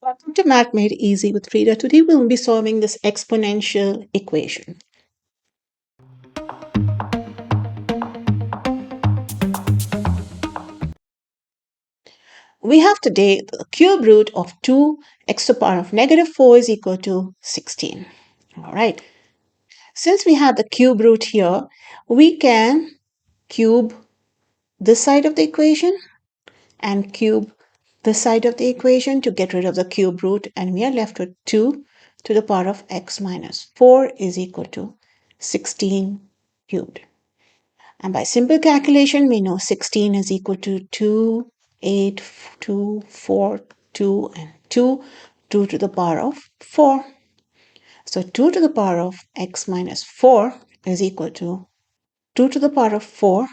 Welcome to Math Made Easy with Frida. Today we'll be solving this exponential equation. We have today the cube root of 2x to the power of negative 4 is equal to 16. All right. Since we have the cube root here, we can cube this side of the equation and cube this side of the equation to get rid of the cube root, and we are left with 2 to the power of x minus 4 is equal to 16 cubed. And by simple calculation, we know 16 is equal to 2, 8, 2, 4, 2, and 2, 2 to the power of 4. So 2 to the power of x minus 4 is equal to 2 to the power of 4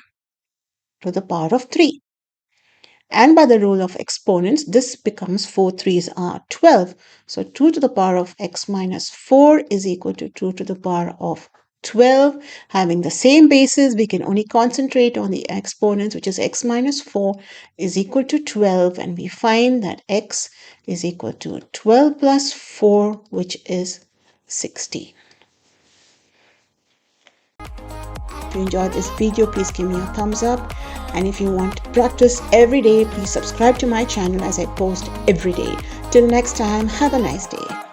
to the power of 3. And by the rule of exponents, this becomes 4 3s are 12. So 2 to the power of x minus 4 is equal to 2 to the power of 12. Having the same basis, we can only concentrate on the exponents, which is x minus 4 is equal to 12. And we find that x is equal to 12 plus 4, which is 16. If you enjoyed this video, please give me a thumbs up. And if you want to practice every day, please subscribe to my channel as I post every day. Till next time, have a nice day.